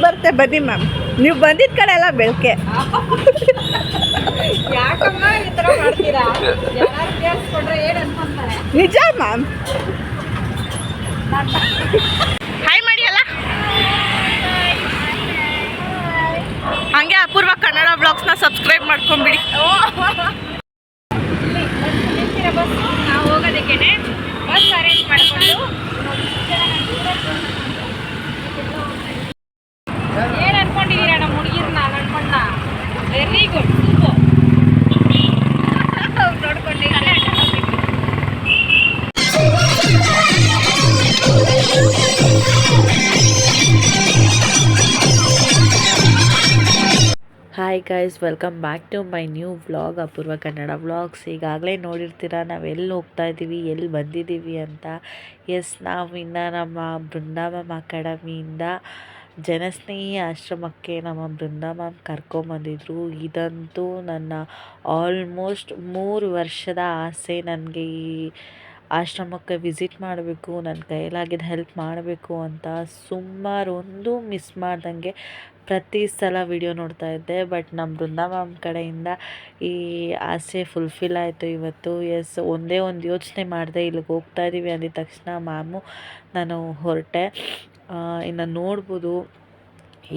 ಬರುತ್ತೆ ಬನ್ನಿ ಮ್ಯಾಮ್. ನೀವು ಬಂದಿದ್ದ ಕಡೆ ಎಲ್ಲ ಬೆಳಕೆ. ಯಾಕಮ್ಮ ಈ ಥರ ಮಾಡ್ತೀರಾ? ಯಾರು ಕೇಳಿಸ್ಕೊಂಡ್ರೆ ಏನು ಅನ್ಕೊಂತಾರೆ? ನಿಜ ಮ್ಯಾಮ್. ಹಾಯ್ ಮಾಡಿ ಅಲ್ಲ. ಹಂಗೆ ಅಪೂರ್ವ ಕನ್ನಡ ಬ್ಲಾಗ್ಸ್ನ ಸಬ್ಸ್ಕ್ರೈಬ್ ಮಾಡ್ಕೊಂಬಿಡಿ. ಬಸ್ಸು ನಾವು ಹೋಗೋದಕ್ಕೆ ಬಸ್ ಅರೇಂಜ್ ಮಾಡಿಕೊಂಡು ಏನು ಅನ್ಕೊಂಡಿದ್ದೀರಾ ನಮ್ಮ ಹುಡುಗಿರ್ನ ಅನ್ಕೊಂಡ? Very good. ನೋಡ್ಕೊಂಡಿದ್ದೀನಿ. Hi guys, welcome back to my new vlog Apoorva Kannada vlogs. ಈಗಾಗಲೇ ನೋಡಿರ್ತೀರ ನಾವು ಎಲ್ಲಿ ಹೋಗ್ತಾ ಇದ್ದೀವಿ, ಎಲ್ಲಿ ಬಂದಿದ್ದೀವಿ ಅಂತ. ಎಸ್, ನಾವು ಇನ್ನು ನಮ್ಮ ಬೃಂದಾವನ್ ಅಕಾಡೆಮಿಯಿಂದ ಜನಸ್ನೇಹಿ ಆಶ್ರಮಕ್ಕೆ ನಮ್ಮ ಬೃಂದಾವನ್ ಕರ್ಕೊಂಬಂದಿದ್ರು. ಇದಂತೂ ನನ್ನ ಆಲ್ಮೋಸ್ಟ್ 3 ವರ್ಷದ ಆಸೆ. ನನಗೆ ಈ ಆಶ್ರಮಕ್ಕೆ ವಿಸಿಟ್ ಮಾಡಬೇಕು, ನನ್ನ ಕೈಲಾಗಿದ್ದು ಹೆಲ್ಪ್ ಮಾಡಬೇಕು ಅಂತ ಸುಮಾರು ಒಂದು ಮಿಸ್ ಮಾಡ್ದಂಗೆ ಪ್ರತಿ ಸಲ ವಿಡಿಯೋ ನೋಡ್ತಾ ಇದ್ದೆ. ಬಟ್ ನಮ್ಮ ಬೃಂದಾವನ್ ಕಡೆಯಿಂದ ಈ ಆಸೆ ಫುಲ್ಫಿಲ್ ಆಯಿತು ಇವತ್ತು. ಎಸ್, ಒಂದೇ ಒಂದು ಯೋಚನೆ ಮಾಡಿದೆ, ಇಲ್ಲಿಗೆ ಹೋಗ್ತಾ ಇದ್ದೀವಿ ಅಂದಿದ ತಕ್ಷಣ ಮ್ಯಾಮು ನಾನು ಹೊರಟೆ. ಇನ್ನು ನೋಡ್ಬೋದು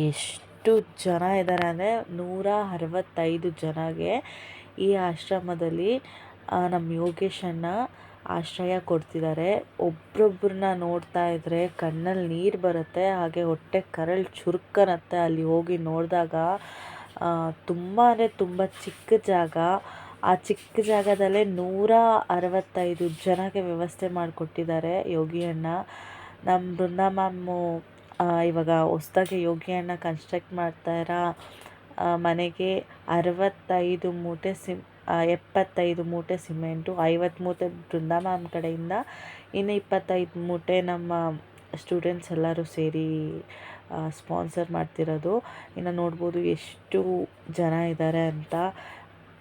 ಎಷ್ಟು ಜನ ಇದ್ದಾರೆ ಅಂದರೆ 165 ಜನಗೆ ಈ ಆಶ್ರಮದಲ್ಲಿ ನಮ್ಮ ಯೋಗೇಶಣ್ಣ ಆಶ್ರಯ ಕೊಡ್ತಿದ್ದಾರೆ. ಒಬ್ರೊಬ್ರನ್ನ ನೋಡ್ತಾ ಇದ್ದರೆ ಕಣ್ಣಲ್ಲಿ ನೀರು ಬರುತ್ತೆ, ಹಾಗೆ ಹೊಟ್ಟೆ ಕರಳು ಚುರುಕನತ್ತೆ ಅಲ್ಲಿ ಹೋಗಿ ನೋಡಿದಾಗ. ತುಂಬ ಅಂದರೆ ತುಂಬ ಚಿಕ್ಕ ಜಾಗ. ಆ ಚಿಕ್ಕ ಜಾಗದಲ್ಲೇ 165 ಜನಕ್ಕೆ ವ್ಯವಸ್ಥೆ ಮಾಡಿಕೊಟ್ಟಿದ್ದಾರೆ ಯೋಗಿ ಅಣ್ಣ. ನಮ್ಮ ಬೃಂದಾವನ್ ಇವಾಗ ಹೊಸ್ದಾಗಿ ಯೋಗಿ ಅಣ್ಣ ಕನ್ಸ್ಟ್ರಕ್ಟ್ ಮಾಡ್ತಾಯಿರೋ ಮನೆಗೆ 65 ಮೂಟೆ 75 ಮೂಟೆ ಸಿಮೆಂಟು, 50 ಮೂಟೆ ಬೃಂದಾವನ್ ಕಡೆಯಿಂದ, ಇನ್ನು 25 ಮೂಟೆ ನಮ್ಮ ಸ್ಟೂಡೆಂಟ್ಸ್ ಎಲ್ಲರೂ ಸೇರಿ ಸ್ಪಾನ್ಸರ್ ಮಾಡ್ತಿರೋದು. ಇನ್ನು ನೋಡ್ಬೋದು ಎಷ್ಟು ಜನ ಇದ್ದಾರೆ ಅಂತ.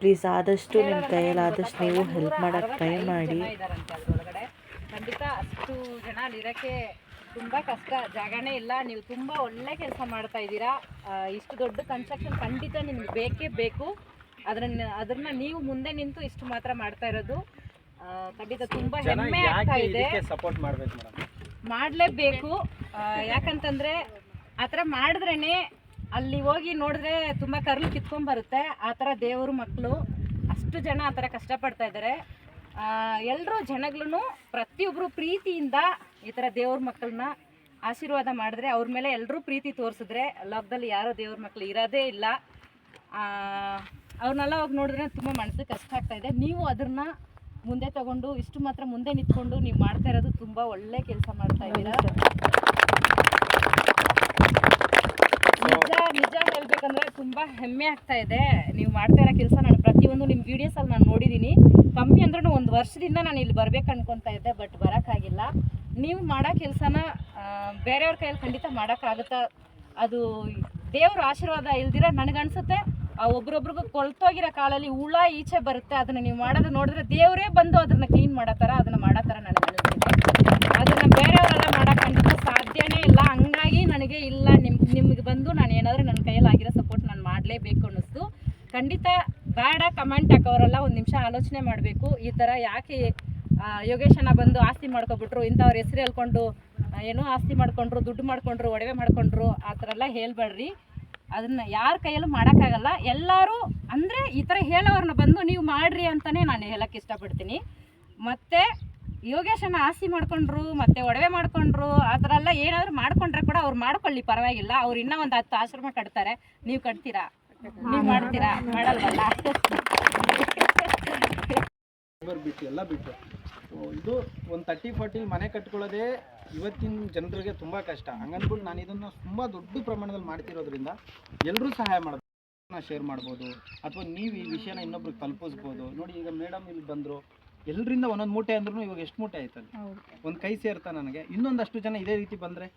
ಪ್ಲೀಸ್ ಆದಷ್ಟು ನಿಮ್ಮ ಕೈಯಲ್ಲಾದಷ್ಟು ನೀವು ಹೆಲ್ಪ್ ಮಾಡೋಕ್ಕೆ ಟ್ರೈ ಮಾಡಿ. ಖಂಡಿತ ಅಷ್ಟು ಜನ ಅಲ್ಲಿರೋಕ್ಕೆ ತುಂಬ ಕಷ್ಟ, ಜಾಗನೇ ಇಲ್ಲ. ನೀವು ತುಂಬ ಒಳ್ಳೆ ಕೆಲಸ ಮಾಡ್ತಾ ಇದ್ದೀರಾ. ಇಷ್ಟು ದೊಡ್ಡ ಕನ್ಸ್ಟ್ರಕ್ಷನ್ ಖಂಡಿತ ನಿಮ್ಗೆ ಬೇಕೇ ಬೇಕು. ಅದನ್ನ ನೀವು ಮುಂದೆ ನಿಂತು ಇಷ್ಟು ಮಾತ್ರ ಮಾಡ್ತಾ ಇರೋದು ಖಂಡಿತ ತುಂಬ ಹೆಮ್ಮೆ ಆಗ್ತಾ ಇದೆ. ಸಪೋರ್ಟ್ ಮಾಡಬೇಕು ಮೇಡಮ್, ಮಾಡಲೇಬೇಕು. ಯಾಕಂತಂದರೆ ಆ ಥರ ಮಾಡಿದ್ರೇ ಅಲ್ಲಿ ಹೋಗಿ ನೋಡಿದ್ರೆ ತುಂಬ ಕರ್ಲು ಕಿತ್ಕೊಂಡ್ಬರುತ್ತೆ. ಆ ಥರ ದೇವರು ಮಕ್ಕಳು ಅಷ್ಟು ಜನ ಆ ಥರ ಕಷ್ಟಪಡ್ತಾ ಇದ್ದಾರೆ. ಎಲ್ಲರೂ ಜನಗಳು ಪ್ರತಿಯೊಬ್ಬರು ಪ್ರೀತಿಯಿಂದ ಈ ಥರ ದೇವ್ರ ಮಕ್ಕಳನ್ನ ಆಶೀರ್ವಾದ ಮಾಡಿದ್ರೆ, ಅವ್ರ ಮೇಲೆ ಎಲ್ಲರೂ ಪ್ರೀತಿ ತೋರಿಸಿದ್ರೆ ಲೋಕದಲ್ಲಿ ಯಾರೋ ದೇವ್ರ ಮಕ್ಕಳು ಇರೋದೇ ಇಲ್ಲ. ಅವ್ರನ್ನೆಲ್ಲ ಹೋಗಿ ನೋಡಿದ್ರೆ ತುಂಬ ಮನಸ್ಸಿಗೆ ಕಷ್ಟ ಆಗ್ತಾ ಇದೆ. ನೀವು ಅದನ್ನು ಮುಂದೆ ತಗೊಂಡು ಇಷ್ಟು ಮಾತ್ರ ಮುಂದೆ ನಿಂತ್ಕೊಂಡು ನೀವು ಮಾಡ್ತಾ ಇರೋದು ತುಂಬ ಒಳ್ಳೆ ಕೆಲಸ ಮಾಡ್ತಾ ಇದ್ದೀರಾ. ನಿಜ ಹೇಳ್ಬೇಕಂದ್ರೆ ತುಂಬ ಹೆಮ್ಮೆ ಆಗ್ತಾ ಇದೆ ನೀವು ಮಾಡ್ತಾ ಇರೋ ಕೆಲಸ. ನಾನು ಪ್ರತಿಯೊಂದು ನಿಮ್ಮ ವೀಡಿಯೋಸಲ್ಲಿ ನಾನು ನೋಡಿದ್ದೀನಿ. ಕಮ್ಮಿ ಅಂದ್ರೂ 1 ವರ್ಷದಿಂದ ನಾನು ಇಲ್ಲಿ ಬರ್ಬೇಕು ಅನ್ಕೊತಾ ಇದ್ದೆ, ಬಟ್ ಬರೋಕ್ಕಾಗಿಲ್ಲ. ನೀವು ಮಾಡೋ ಕೆಲಸನ ಬೇರೆಯವ್ರ ಕೈಯಲ್ಲಿ ಖಂಡಿತ ಮಾಡೋಕ್ಕಾಗುತ್ತಾ? ಅದು ದೇವ್ರ ಆಶೀರ್ವಾದ ಇಲ್ದಿರ ನನಗನ್ಸುತ್ತೆ ಒಬ್ರೊಬ್ರಿಗೂ ಕೊಳ್ತೋಗಿರೋ ಕಾಲಲ್ಲಿ ಹುಳ ಈಚೆ ಬರುತ್ತೆ. ಅದನ್ನು ನೀವು ಮಾಡೋದು ನೋಡಿದ್ರೆ ದೇವರೇ ಬಂದು ಅದನ್ನು ಕ್ಲೀನ್ ಮಾಡೋ ಥರ ಅದನ್ನು ಮಾಡೋ ಥರ ನನಗೆ ಅನಿಸ್ತಿದೆ. ಅದನ್ನು ಬೇರೆಯವರೆಲ್ಲ ಮಾಡೋಕ್ಕೆ ಖಂಡಿತ ಸಾಧ್ಯನೇ ಇಲ್ಲ. ಹಂಗಾಗಿ ನನಗೆ ಇಲ್ಲ, ನಿಮ್ಗೆ ಬಂದು ನಾನು ಏನಾದರೂ ನನ್ನ ಕೈಯಲ್ಲಿ ಆಗಿರೋ ಸಪೋರ್ಟ್ ನಾನು ಮಾಡಲೇಬೇಕು ಅನ್ನಿಸ್ತು. ಖಂಡಿತ ಬೇಡ ಕಮೆಂಟ್ ಹಾಕೋರೆಲ್ಲ ಒಂದು ನಿಮಿಷ ಆಲೋಚನೆ ಮಾಡಬೇಕು. ಈ ಥರ ಯಾಕೆ ಯೋಗೇಶಣ್ಣ ಬಂದು ಆಸ್ತಿ ಮಾಡ್ಕೊಬಿಟ್ರು, ಇಂಥವ್ರ ಹೆಸರು ಹೇಳ್ಕೊಂಡು ಏನೋ ಆಸ್ತಿ ಮಾಡ್ಕೊಂಡ್ರು, ದುಡ್ಡು ಮಾಡ್ಕೊಂಡ್ರು, ಒಡವೆ ಮಾಡ್ಕೊಂಡ್ರು, ಆ ಥರ ಎಲ್ಲ ಹೇಳ್ಬೇಡ್ರಿ. ಅದನ್ನು ಯಾರ ಕೈಯಲ್ಲೂ ಮಾಡೋಕ್ಕಾಗಲ್ಲ. ಎಲ್ಲರೂ ಅಂದರೆ ಈ ಥರ ಹೇಳೋರನ್ನ ಬಂದು ನೀವು ಮಾಡಿರಿ ಅಂತಲೇ ನಾನು ಹೇಳೋಕ್ಕೆ ಇಷ್ಟಪಡ್ತೀನಿ. ಮತ್ತು ಯೋಗೇಶಣ್ಣ ಆಸ್ತಿ ಮಾಡ್ಕೊಂಡ್ರು, ಮತ್ತು ಒಡವೆ ಮಾಡ್ಕೊಂಡ್ರು, ಆ ಥರ ಎಲ್ಲ ಏನಾದರೂ ಮಾಡ್ಕೊಂಡ್ರೆ ಕೂಡ ಅವ್ರು ಮಾಡ್ಕೊಳ್ಳಿ, ಪರವಾಗಿಲ್ಲ. ಅವ್ರು ಇನ್ನೂ ಒಂದು 10 ಆಶ್ರಮ ಕಟ್ತಾರೆ, ನೀವು ಕಟ್ತೀರಾ? ನೀವು ಮಾಡ್ತೀರಾ? ಮಾಡಲ್ವಲ್ಲ. ಬಿಟ್ಟು ಎಲ್ಲ ಬಿಟ್ಟು ಇದು ಒಂದು 30-40 ಮನೆ ಕಟ್ಕೊಳ್ಳೋದೇ ಇವತ್ತಿನ ಜನರಿಗೆ ತುಂಬ ಕಷ್ಟ. ಹಂಗನ್ಬಿಟ್ಟು ನಾನು ಇದನ್ನು ತುಂಬ ದೊಡ್ಡ ಪ್ರಮಾಣದಲ್ಲಿ ಮಾಡ್ತಿರೋದ್ರಿಂದ ಎಲ್ಲರೂ ಸಹಾಯ ಮಾಡ್ಬೋದು, ಶೇರ್ ಮಾಡ್ಬೋದು, ಅಥವಾ ನೀವು ಈ ವಿಷಯನ ಇನ್ನೊಬ್ರಿಗೆ ತಲುಪಿಸ್ಬೋದು. ನೋಡಿ, ಈಗ ಮೇಡಮ್ ಇಲ್ಲಿ ಬಂದರು, ಎಲ್ಲರಿಂದ ಒಂದೊಂದು ಮೂಟೆ ಅಂದ್ರೂ ಇವಾಗ ಎಷ್ಟು ಮೂಟೆ ಆಯ್ತಲ್ಲ, ಒಂದು ಕೈ ಸೇರ್ತಾ ನನಗೆ. ಇನ್ನೊಂದಷ್ಟು ಜನ ಇದೇ ರೀತಿ ಬಂದರೆ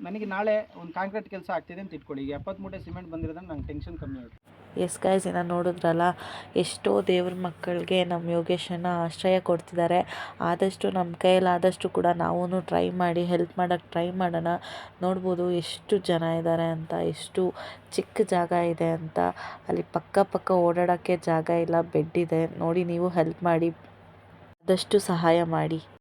ನನಗೆ ನಾಳೆ ಒಂದು ಕಾಂಕ್ರೀಟ್ ಕೆಲಸ ಆಗ್ತಿದೆ ಅಂತ ಇಟ್ಕೊಳ್ಳಿ, ಈಗ 70 ಮೂಟೆ ಸಿಮೆಂಟ್ ಬಂದಿರೋದ್ರಿಂದ ನಂಗೆ ಟೆನ್ಷನ್ ಕಮ್ಮಿ ಆಯಿತು. ಎಸ್ ಗೈಸ್, ಇನ್ನು ನೋಡಿದ್ರಲ್ಲ ಎಷ್ಟೋ ದೇವ್ರ ಮಕ್ಕಳಿಗೆ ನಮ್ಮ ಯೋಗೇಶನ ಆಶ್ರಯ ಕೊಡ್ತಿದ್ದಾರೆ. ಆದಷ್ಟು ನಮ್ಮ ಕೈಯಲ್ಲಾದಷ್ಟು ಕೂಡ ನಾವೂ ಟ್ರೈ ಮಾಡಿ ಹೆಲ್ಪ್ ಮಾಡೋಕ್ಕೆ ಟ್ರೈ ಮಾಡೋಣ. ನೋಡ್ಬೋದು ಎಷ್ಟು ಜನ ಇದ್ದಾರೆ ಅಂತ, ಎಷ್ಟು ಚಿಕ್ಕ ಜಾಗ ಇದೆ ಅಂತ. ಅಲ್ಲಿ ಪಕ್ಕ ಓಡಾಡೋಕ್ಕೆ ಜಾಗ ಇಲ್ಲ, ಬೆಡ್ ಇದೆ. ನೋಡಿ, ನೀವು ಹೆಲ್ಪ್ ಮಾಡಿ, ಆದಷ್ಟು ಸಹಾಯ ಮಾಡಿ.